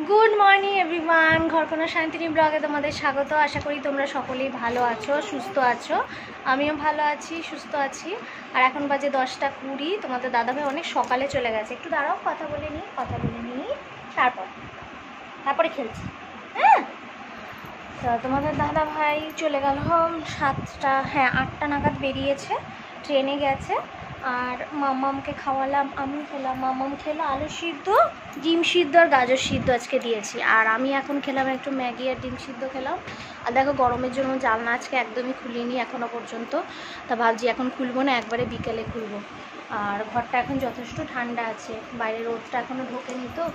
Good morning everyone, ঘরকোনা Shantini ব্লগে তোমাদের স্বাগত। আশা করি তোমরা সকলেই ভালো আছো, সুস্থ আছো। আমিও ভালো আছি, সুস্থ আছি। আর এখন বাজে 10টা 20। তোমাদের দাদাভাই অনেক সকালে চলে গেছে। একটু দাঁড়াও, কথা বলে নিই তারপরে খেলছি। হ্যাঁ, তো তোমাদের দাদাভাই চলে গেল 8টা নাগাদ বেরিয়েছে, ট্রেনে গেছে। আর মাম্মামকে খাওয়ালাম, আমি খেলাম। মাম্মাম খেলো আলু সিদ্ধ, ডিম সিদ্ধ আর গাজর সিদ্ধ আজকে দিয়েছি। আর আমি এখন খেলাম একটু ম্যাগি আর ডিম সিদ্ধ খেলাম। আর দেখো গরমের জন্য জানলা আজকে একদমই খুলিনি এখনও পর্যন্ত। তা ভাবছি এখন খুলবো না, একবারে বিকেলে খুলবো। আর ঘরটা এখন যথেষ্ট ঠান্ডা আছে, বাইরে রোদটা এখনও ঢোকেনি তো।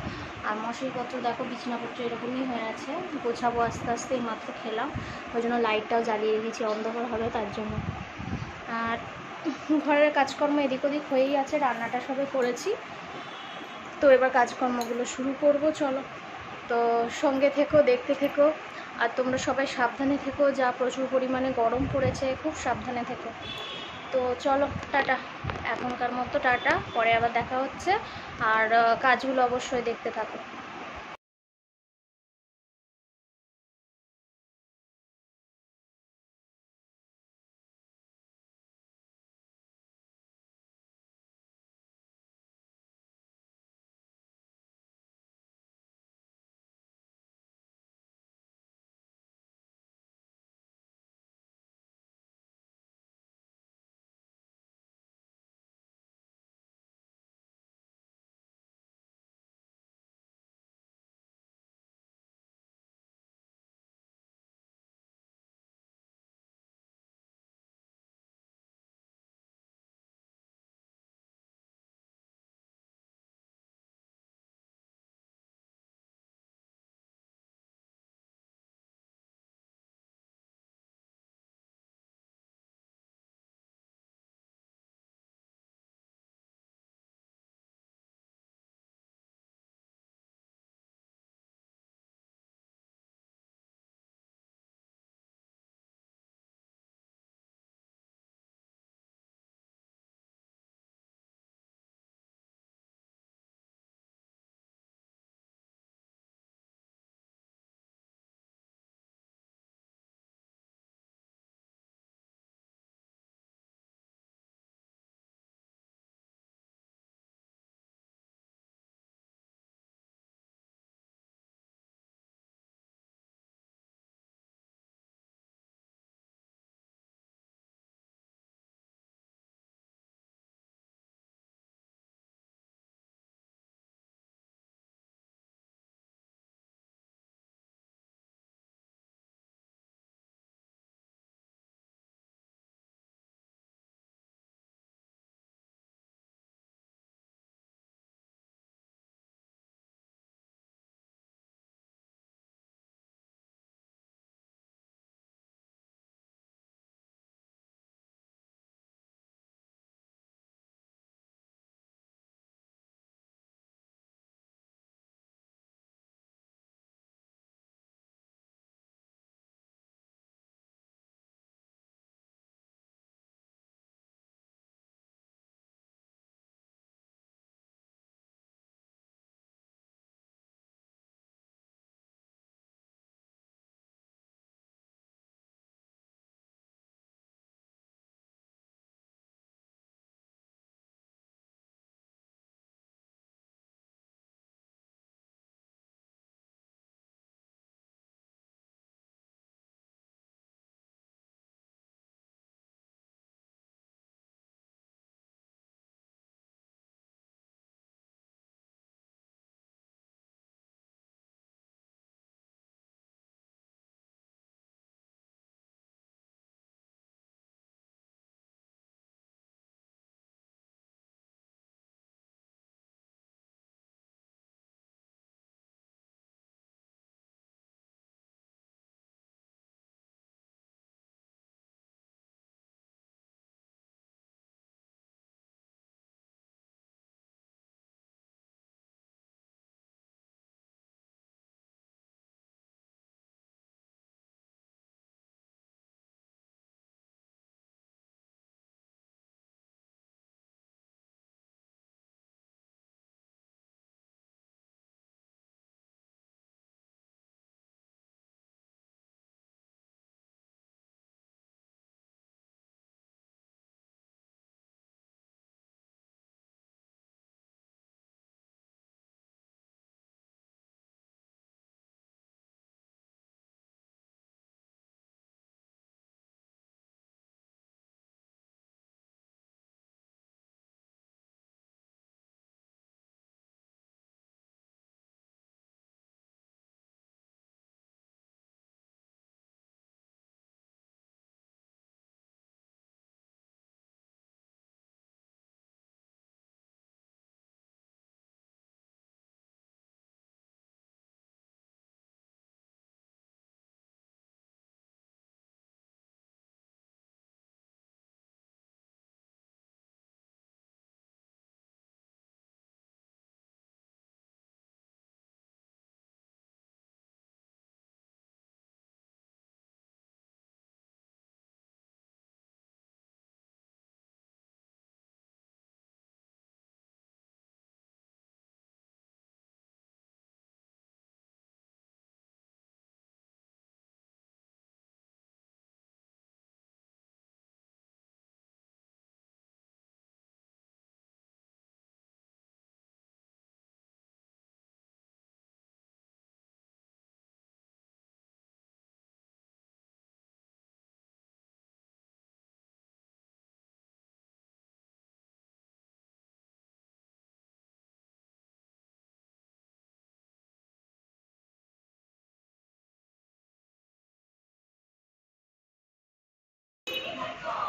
আর মশারিপত্র দেখো, বিছানাপত্র এরকমই হয়ে আছে, গোছাবো আস্তে আস্তে। এই মাত্র খেলাম, ওই জন্য লাইটটাও জ্বালিয়ে রেখেছি, অন্ধকার হবে তার জন্য। আর ঘরের কাজকর্ম এদিক ওদিক হয়েই আছে, রান্নাটা সবে করেছি। তো এবার কাজকর্মগুলো শুরু করব, চলো। তো সঙ্গে থেকো, দেখতে থেকো। আর তোমরা সবাই সাবধানে থেকো, যা প্রচুর পরিমাণে গরম পড়েছে, খুব সাবধানে থেকো। তো চলো, টাটা। এখনকার মতো টাটা, পরে আবার দেখা হচ্ছে। আর কাজগুলো অবশ্যই দেখতে থাকো।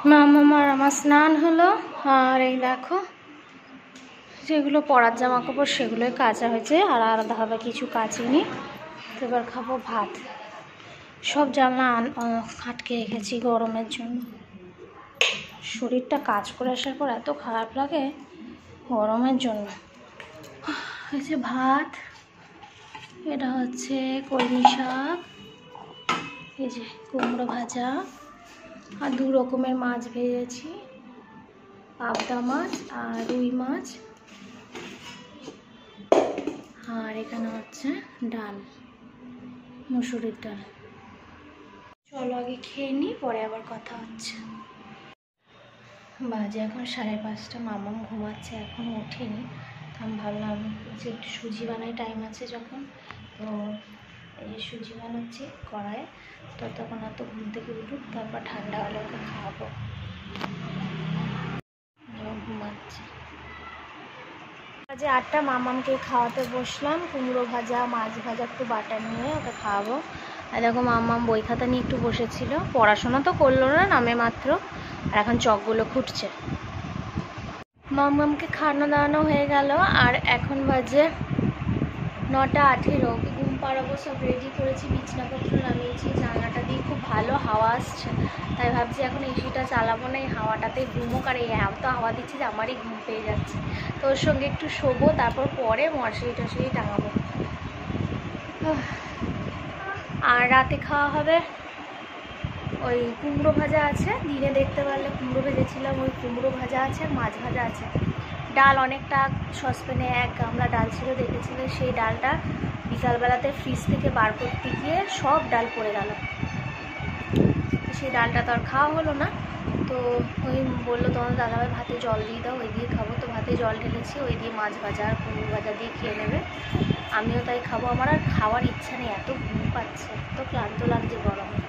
মামার আমার স্নান হলো, আর এই দেখো যেগুলো পরার জামা কাপড় সেগুলোই কাচা হয়েছে, আর আলাদাভাবে কিছু কাচিনি। তো এবার খাবো ভাত। সব জানলা আটকে রেখেছি গরমের জন্য। শরীরটা কাজ করে আসার পর এত খারাপ লাগে গরমের জন্য। হয়েছে ভাত, এটা হচ্ছে কলমি শাক, এই যে কুমড়ো ভাজা, আর 2 রকমের মাছ ভেজেছি, পাবদা মাছ আর রুই মাছ, আর এখানে হচ্ছে ডাল, মুসুরির ডাল। চলো আগে খেয়ে নিই, পরে আবার কথা হচ্ছে। বাজে এখন 5:30, মামাম ঘুমাচ্ছে, এখন ওঠেনি। তো আমি ভাবলাম যে একটু সুজি বানাই, টাইম আছে যখন। তো এই যে সুজি বানাচ্ছি কড়ায়, তো তখন এত ঘুম থেকে উঠুক, তারপর ঠান্ডা হলে ওকে খাওয়াবো। ঘুমাচ্ছে। বাজে 8টা, মামামকে খাওয়াতে বসলাম। কুমড়ো ভাজা, মাছ ভাজা একটু বাটা নিয়ে ওকে খাওয়াবো। আর দেখো মামাম বই খাতা নিয়ে একটু বসেছিল, পড়াশোনা তো করলো না, নামে মাত্র। আর এখন চকগুলো খুঁটছে। মামামকে খাওয়ানো দাওয়ানো হয়ে গেল, আর এখন বাজে 9:18। ওকে ঘুম পাড়াবো, সব রেডি করেছি, বিছনাপত্র নামিয়েছি। জানলাটা দিয়ে খুব ভালো হাওয়া আসছে, তাই ভাবছি এখন এসিটা চালাবো না, এই হাওয়াটাতে ঘুমোক। আর এই এত হাওয়া দিচ্ছে যে আমারই ঘুম পেয়ে যাচ্ছে। তো ওর সঙ্গে একটু শোবো, তারপর পরে মশারি টশারি টাঙাবো। আর রাতে খাওয়া হবে ওই কুমড়ো ভাজা আছে, দিনে দেখতে পারলে কুমড়ো ভেজেছিলাম, ওই কুমড়ো ভাজা আছে, মাছ ভাজা আছে। ডাল অনেকটা, সসপ্যানে 1 গামলা ডাল ছিল দেখেছিল, সেই ডালটা বিকালবেলাতে ফ্রিজ থেকে বার করতে গিয়ে সব ডাল পড়ে গেল। সেই ডালটা তো আর খাওয়া হলো না। তো ওই বললো তোমার দাদাভাই ভাতে জল দিয়ে দাও, ওই দিয়ে খাবো। তো ভাতে জল ঢেলেছি, ওই দিয়ে মাছ ভাজা আর কুমড়ো ভাজা দিয়ে খেয়ে নেবে। আমিও তাই খাবো। আমার আর খাওয়ার ইচ্ছা নেই, এত ঘুম পাচ্ছে, এত ক্লান্ত লাগছে গরমে।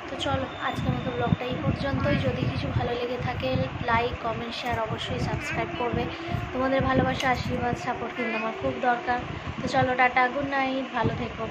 তো চলো আজকের মতো ব্লগটা এই পর্যন্তই। যদি কিছু ভালো লেগে থাকে লাইক, কমেন্ট, শেয়ার, অবশ্যই সাবস্ক্রাইব করবে। তোমাদের ভালোবাসা, আশীর্বাদ, সাপোর্ট কিন্তু আমার খুব দরকার। তো চলো টাটা, গুড নাইট, ভালো থেকো।